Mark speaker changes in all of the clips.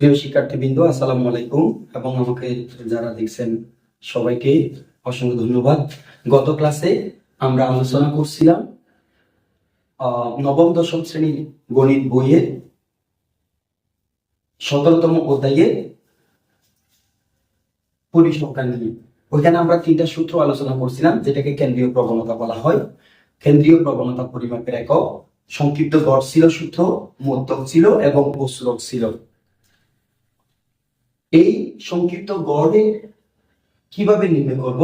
Speaker 1: প্রিয় শিক্ষার্থীবৃন্দ, আসসালামু আলাইকুম এবং আমাকে যারা দেখছেন সবাইকে অসংখ্য ধন্যবাদ। গত ক্লাসে আমরা আলোচনা করছিলাম নবম দশম শ্রেণীর গণিত বইয়ের 17তম অধ্যায়ের পরিসংখ্যা নিয়ে। ওইখানে আমরা 3টা সূত্র আলোচনা করছিলাম, যেটাকে কেন্দ্রীয় প্রবণতা বলা হয়। কেন্দ্রীয় প্রবণতা পরিমাপের একক সংক্ষিপ্ত গড় ছিল সূত্র, মধ্যক ছিল এবং প্রসূরক ছিল। এই সংক্ষিপ্ত গড়ে কিভাবে নির্ণয় করব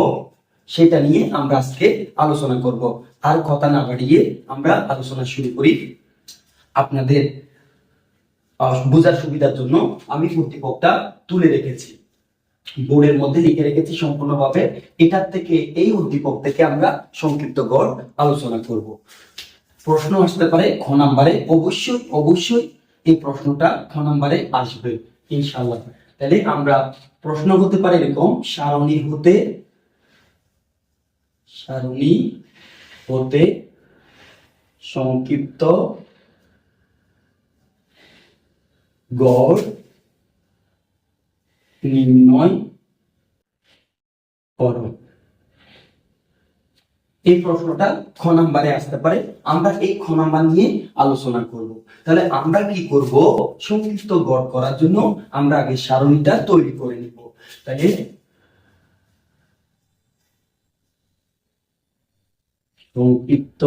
Speaker 1: সেটা নিয়ে আমরা আজকে আলোচনা করব। আর কথা না বাড়িয়ে আমরা আলোচনা শুরু করি। আপনাদের বোঝার সুবিধার জন্য আমি উদ্দীপকটা তুলে রেখেছি, বোর্ডের মধ্যে লিখে রেখেছি সম্পূর্ণভাবে। এটার থেকে, এই উদ্দীপক থেকে আমরা সংক্ষিপ্ত গড় আলোচনা করব। প্রশ্ন আসতে পারে খ নাম্বারে, অবশ্যই এই প্রশ্নটা খ নাম্বারে আসবে ইনশাআল্লাহ। তাহলে আমরা প্রশ্ন হতে পারে এরকম, সারণী হতে সংক্ষিপ্ত গড় নির্ণয় করো। এই প্রশ্নটা খ নাম্বারে আসতে পারে। আমরা এই খ নাম্বার নিয়ে আলোচনা করব। তাহলে আমরা কি করব, সংক্ষিপ্ত গড় করার জন্য আমরা আগে সারণীটা তৈরি করে নিব। তাহলে সংক্ষিপ্ত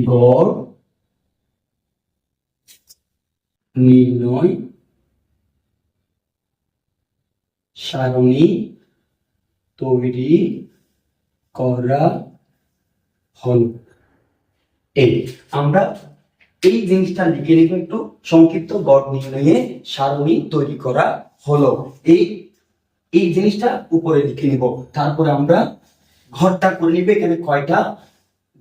Speaker 1: গড় নির্ণয় সারণী তৈরি করা হলো। আমরা এই জিনিসটা লিখে নিব একটু, সংক্ষিপ্ত গড় নির্ণয়ে সারণী তৈরি করা হলো। এই জিনিসটা উপরে লিখে নিব। তারপরে আমরা ঘরটা করে নিব। এখানে কয়টা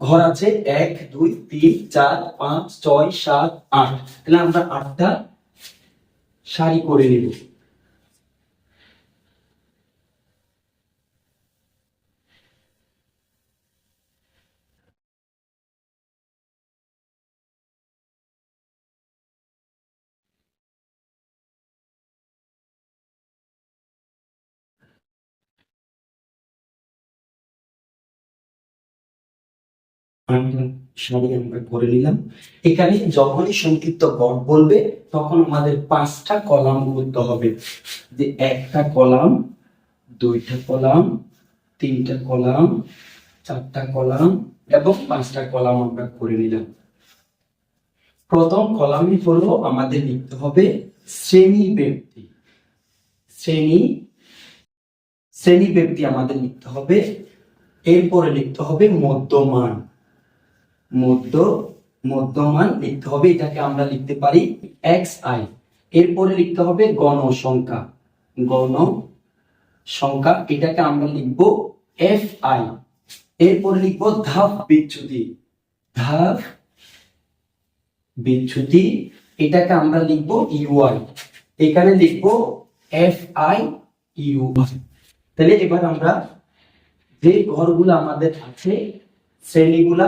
Speaker 1: ঘর আছে? 1 2 3 4 5 6 7 8। তাহলে আমরা 8টা সারি করে নিব। সারি আমরা করে নিলাম। এখানে যখনই সংক্ষিপ্ত গড় বলবে তখন আমাদের 5টা কলাম করতে হবে। যে 1টা কলাম, 2টা কলাম, 3টা কলাম, 4টা কলাম এবং 5টা কলাম আমরা করে নিলাম। প্রথম কলামই হলো আমাদের লিখতে হবে শ্রেণী ব্যক্তি। শ্রেণী ব্যক্তি আমাদের লিখতে হবে। এরপরে লিখতে হবে মধ্যমান লিখতে হবে। এটাকে আমরা লিখতে পারি xi। এরপরে লিখতে হবে গণসংখ্যা। এটাকে আমরা লিখব fi। এরপরে লিখব ধাপ বিচ্যুতি। এটাকে আমরা লিখব ui। এখানে লিখব fiu। তাহলে এবার আমরা যে ঘরগুলো আমাদের আছে, শ্রেণীগুলা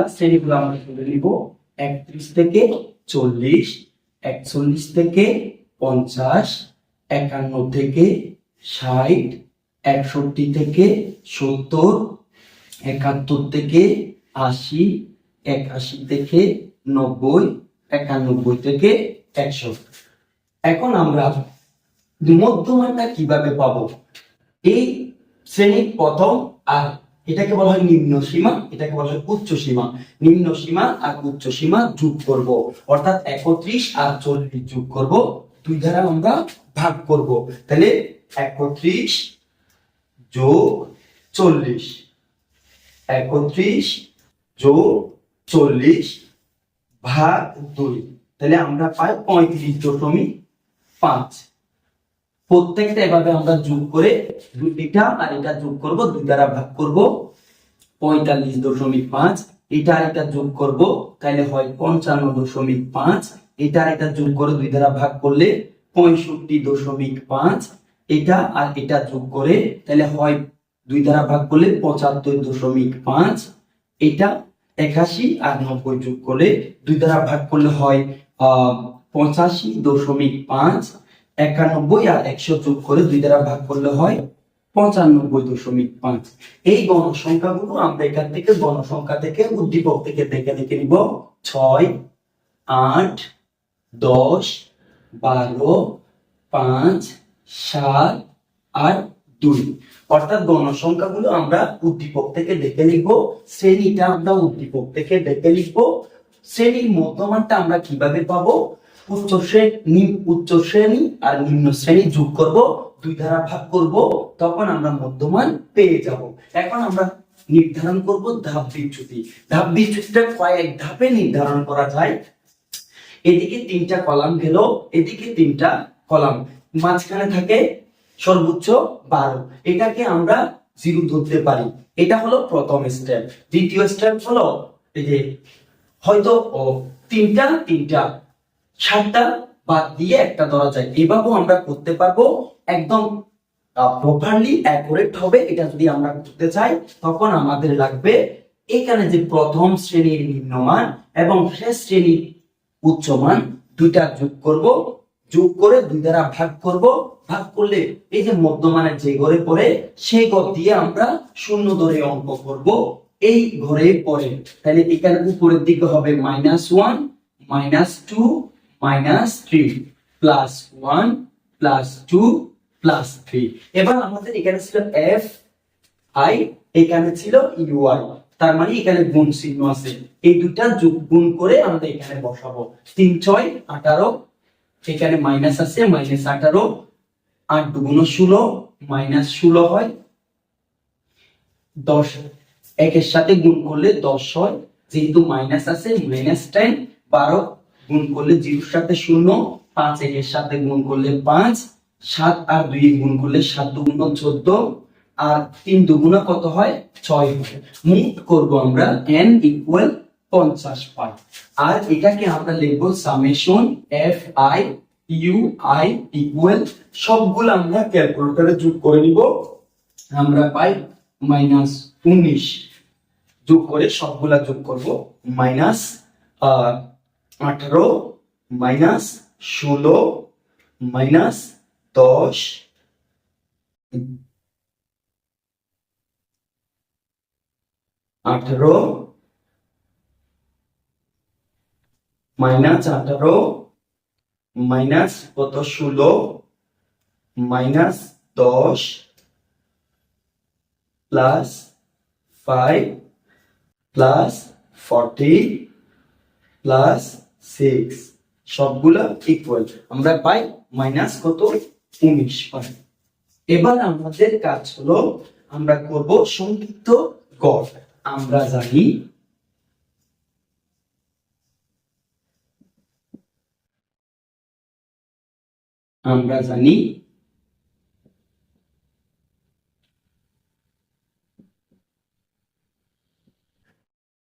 Speaker 1: আমরা তুলে নিব। 31 থেকে 40, 41 থেকে 50, 51 থেকে 60, 61 থেকে 70, 71 থেকে 80, 81 থেকে 90, 91 থেকে 100। এখন আমরা মধ্যমানটা কিভাবে পাবো? এই শ্রেণীর প্রথম, আর এটাকে বলা হয় নিম্ন সীমা, এটাকে বলা হয় উচ্চ সীমা। নিম্ন সীমা আর উচ্চ সীমা যোগ করব, অর্থাৎ 31 আর 40 যোগ করব, দুই দ্বারা আমরা ভাগ করব। তাহলে 31 যোগ 40, 31 যোগ 40 ভাগ 2। তাহলে আমরা পাই 35.5। প্রত্যেকটা এভাবে আমরা যোগ করে দুইটা আর এটা যোগ করব, দুই দ্বারা ভাগ করব 45.5। এটা আর এটা যোগ করব, তাহলে হয় 55.5। এটা আর এটা যোগ করে দুই দ্বারা ভাগ করলে 65.5। এটা আর এটা যোগ করে তাহলে হয় দুই দ্বারা ভাগ করলে 75.5। এটা 81 আর 90 যোগ করলে 2 দ্বারা ভাগ করলে হয় 85.5। 91 আর 100 যোগ করে 2 দ্বারা ভাগ করলে হয় 95.5। এই গণসংখ্যাগুলো আমরা এখান থেকে গণসংখ্যা থেকে উদ্দীপক থেকে দেখে নিব 6, 8, 10, 12, 5, 7 আর 2। অর্থাৎ গণসংখ্যাগুলো আমরা উদ্দীপক থেকে দেখে লিখব, শ্রেণীটা আমরা উদ্দীপক থেকে দেখে লিখব। শ্রেণীর মধ্যমানটা আমরা কিভাবে পাবো? উচ্চ শ্রেণী আর নিম্ন শ্রেণী যোগ করব, 2 দ্বারা ভাগ করব, তখন আমরা মধ্যমান পেয়ে যাব। এখন আমরা নির্ধারণ করব ধাপ বিচ্যুতি। ধাপ বিচ্যুতিটা কয়েক ধাপে নির্ধারণ করা যায়। এদিকে 3টা কলাম গেল, এদিকে 3টা কলাম, মাঝখানে থাকে সর্বোচ্চ 12। এটাকে আমরা 0 ধরতে পারি। এটা হলো প্রথম স্টেপ। দ্বিতীয় স্টেপ হলো এই যে হয়তো 3টা 7টা বাদ দিয়ে একটা ধরা যায়। এভাবেও আমরা করতে পারবো। একদম প্রপারলি অ্যাকুরেট হবে এটা যদি আমরা করতে চাই, তখন আমাদের লাগবে এখানে যে প্রথম শ্রেণীর নিম্নমান এবং শেষ শ্রেণীর উচ্চমান দুইটা যোগ করব, যোগ করে 2 দ্বারা ভাগ করব। ভাগ করলে এই যে মধ্যমানের যে ঘরে পড়ে সেই ঘর দিয়ে আমরা শূন্য ধরে অঙ্ক করব এই ঘরে পড়ে। তাহলে এখানে উপরের দিকে হবে -1, -2, -3, +1, +2, +3। এবার আমাদের এখানে ছিল fi, এখানে ছিল ui, তার মানে এখানে গুণ চিহ্ন আছে। এই দুটা যোগ গুণ করে আমরা এখানে বসাবো। 3, 6, 18, এখানে মাইনাস আছে, -18, 8 দুগুণ 16, -16 হয়। 10 একের সাথে গুণ করলে 10 হয়, যেহেতু মাইনাস আছে -10। 12 গুণ করলে 0 এর সাথে 0, 5 একের সাথে গুণ করলে 5, 7 আর 2 গুণ করলে 7 দুগুণ 14, আর 3 দুগুণ কত হয়? 6 হয়। মোট করব আমরা n = 50 পাই। আর এটাকে আমরা লিখব সামেশন fi ui ইকুয়াল, সবগুলো আমরা ক্যালকুলেটরে যোগ করে নিব। আমরা পাই -19 যোগ করে সবগুলা যোগ করব। -18, -16, -10, -18, মাইনাস কত 16, -10 +5 +40 +6 সবগুলা ইকুয়াল, আমরা পাই মাইনাস কত 19 পাই। এবার আমাদের কাজ হলো আমরা করব সংক্ষিপ্ত গড়। আমরা জানি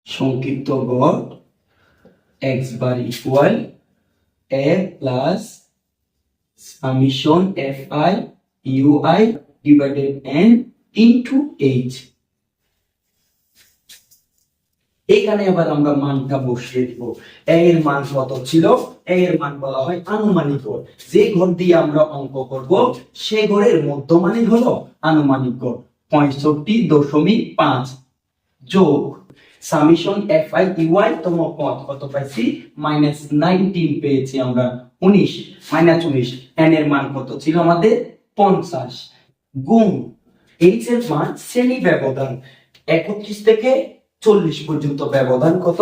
Speaker 1: সংক্ষিপ্ত গড় x bar equal a plus summation fi ui divided n into h। এখানে আবার আমরা মানটা বসিয়ে দিব। a এর মান কত ছিল? a এর মান বলা হয় আনুমানিক গড়। যে ঘর দিয়ে আমরা অঙ্ক করব সেই ঘরের মধ্যমানই হলো আনুমানিক গড়। 65.5 যোগ সামেশন fi ui তম পদ কত পাইছি? -19 পেয়েছি আমরা, 19 -19। n এর মান কত ছিল আমাদের? 50 গুণ h এর মান শ্রেণী ব্যবধান 31 থেকে 40 পর্যন্ত ব্যবধান কত?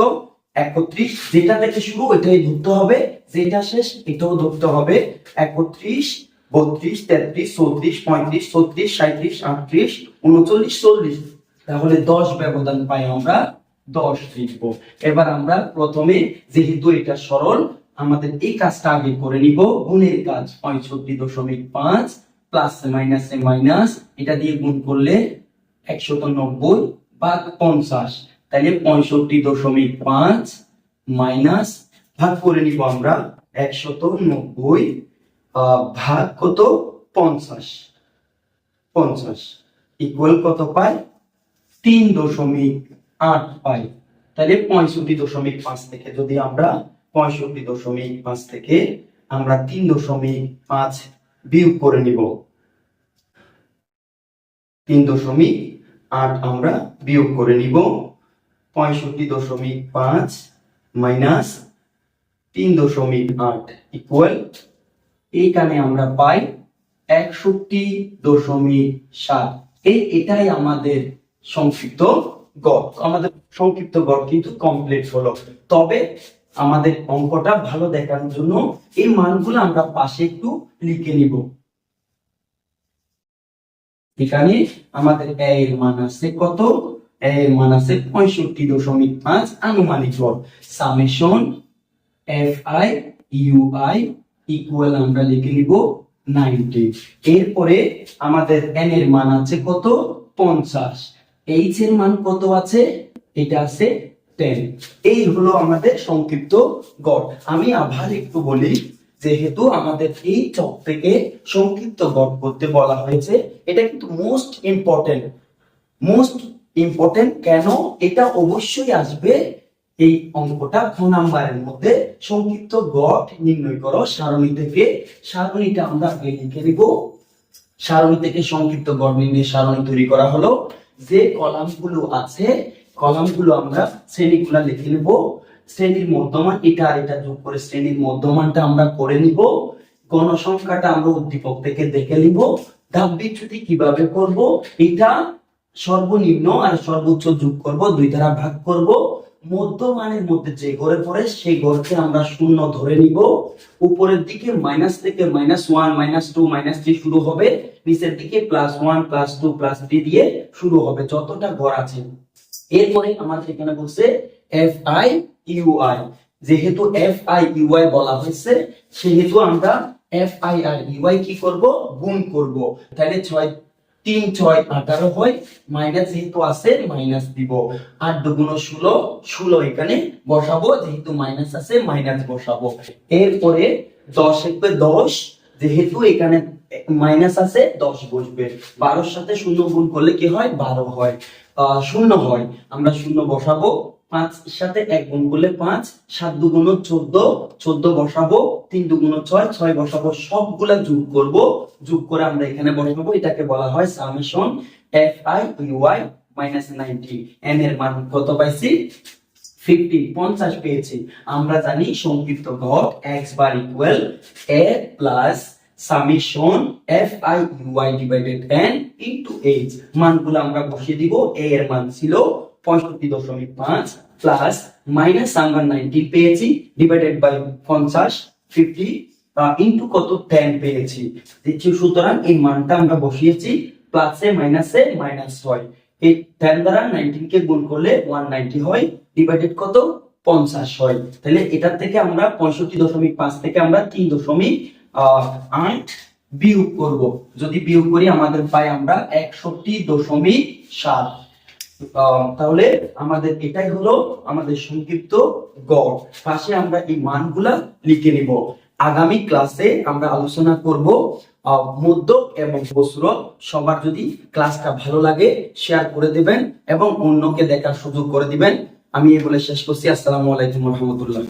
Speaker 1: 31। যেটা থেকে শুরু ওইটাই ধরতে হবে, যেটা শেষ এটাও ধরতে হবে। 31, 32, 33, 34, 35, 36, 37, 38, 39, 40। তাহলে 10 ব্যবধান পাই আমরা, 10 লিখব। এবার আমরা প্রথমে যেহেতু এটা সরল, আমাদের এই কাজটা আগে করে নিব। গুণের কাজ 65.5 প্লাস মাইনাসে মাইনাস, এটা দিয়ে গুণ করলে 190 ভাগ 50, তাহলে 65.5 মাইনাস ভাগ করে নিব আমরা 190 ভাগ কত 50 ইকুয়াল কত পাই? 3.8 পাই। তাহলে 65.5 থেকে যদি আমরা 65.5 থেকে আমরা 3.5 বিয়োগ করে নিব, 3.8 আমরা বিয়োগ করে নিব। 65.5 মাইনাস 3.8 ইকুয়াল, এইখানে আমরা পাই 61.7। এটাই আমাদের সংক্ষিপ্ত গড়। আমাদের সংক্ষিপ্ত গড় কিন্তু কমপ্লিট হলো। তবে আমাদের অঙ্কটা ভালো দেখানোর জন্য এই মানগুলো আমরা পাশে একটু লিখে নিব। এখানে আমাদের a এর মান আছে কত? a এর মান আছে 65.5 আনুমানিক গড়। সামেশন fi ui ইকুয়াল আমরা লিখে নিব 90। এরপরে আমাদের n এর মান আছে কত? 50। h এর মান কত আছে? এটা আছে 10। এই হলো আমাদের সংক্ষিপ্ত গড়। আমি আবার একটু বলি, যেহেতু আমাদের এই চক থেকে সংক্ষিপ্ত গড় করতে বলা হয়েছে, এটা কিন্তু মোস্ট ইম্পর্টেন্ট। কেন? এটা অবশ্যই আসবে এই অঙ্কটা খ নাম্বারের মধ্যে। সংক্ষিপ্ত গড় নির্ণয় করো সারণী থেকে। সারণীটা আমরা লিখে নিব। সারণী থেকে সংক্ষিপ্ত গড় নির্ণয় সারণী তৈরি করা হলো। যে কলামগুলো আছে, কলামগুলো আমরা শ্রেণীগুলো লিখে নেব। শ্রেণীর মধ্যমান এটা আর এটা যোগ করে শ্রেণীর মধ্যমানটা আমরা করে নিব। গণসংখ্যাটা আমরা উদ্দীপক থেকে দেখে নিব। ধাপ বিচ্যুতি কিভাবে করব? এটা সর্বনিম্ন আর সর্বোচ্চ যোগ করব, দুই দ্বারা ভাগ করব। মধ্যমানের মধ্যে যে গড়ে পড়ে সেই গড়কে আমরা শূন্য ধরে নিব। উপরের দিকে মাইনাস থেকে -1 -2 -3 শুরু হবে, নিচের দিকে +1 +2 +3 দিয়ে শুরু হবে যতটা গড় আছে। এরপরে আমাদের এখানে বলছে fi ui। যেহেতু fi ui বলা হয়েছে, সেহেতু আমরা fi আর ui কি করব? গুণ করব। তাহলে 3 6 18 হয়, মাইনাস যেহেতু আছে মাইনাস দিব। 8 2 16, 16 এখানে বসাবো, যেহেতু মাইনাস আছে মাইনাস বসাবো। এরপরে 10 1 10, যেহেতু এখানে মাইনাস আছে 10 বসবে। 12 এর সাথে 0 গুণ করলে কি হয়? 12 হয়, 0 হয়। আমরা 0 বসাবো। 5 এর সাথে 1 গুণ করলে 5, 7 2 14, 14 বসাবো। 3 2 6, 6 বসাবো। সবগুলা যোগ করব, যোগ করে আমরা এখানে বসাবো। এটাকে বলা হয় সামেশন fi ui -90। n এর মান কত পাইছি? 50 পেয়েছি। আমরা জানি সংক্ষিপ্ত গড় x bar equal a plus summation fi ui divided n into h। মানগুলো আমরা বসিয়ে দিব। a এর মান ছিল 65.5 প্লাস মাইনাস আমরা 90 পেয়েছি, ডিভাইডেড বাই 50 ইনটু কত? 10 পেয়েছি। সুতরাং এই মানটা আমরা বসিয়েছি, প্লাসে মাইনাসে মাইনাস হয়। এই 10 দ্বারা 19 কে গুণ করলে 190 হয়, ডিভাইডেড কত? 50 হয়। তাহলে এটার থেকে আমরা 65.5 থেকে আমরা 3.8 বিয়োগ করব। যদি বিয়োগ করি আমাদের পাই আমরা 61.7। তাহলে আমাদের এটাই হলো আমাদের সংক্ষিপ্ত গড়। পাশে আমরা এই মানগুলা লিখে নিব। আগামী ক্লাসে আমরা আলোচনা করব মধ্যক এবং বস্তুরক। সবার যদি ক্লাসটা ভালো লাগে শেয়ার করে দিবেন এবং অন্যকে দেখার সুযোগ করে দিবেন। আমি এই বলে শেষ করছি। আসসালামু আলাইকুম ওয়া রাহমাতুল্লাহ।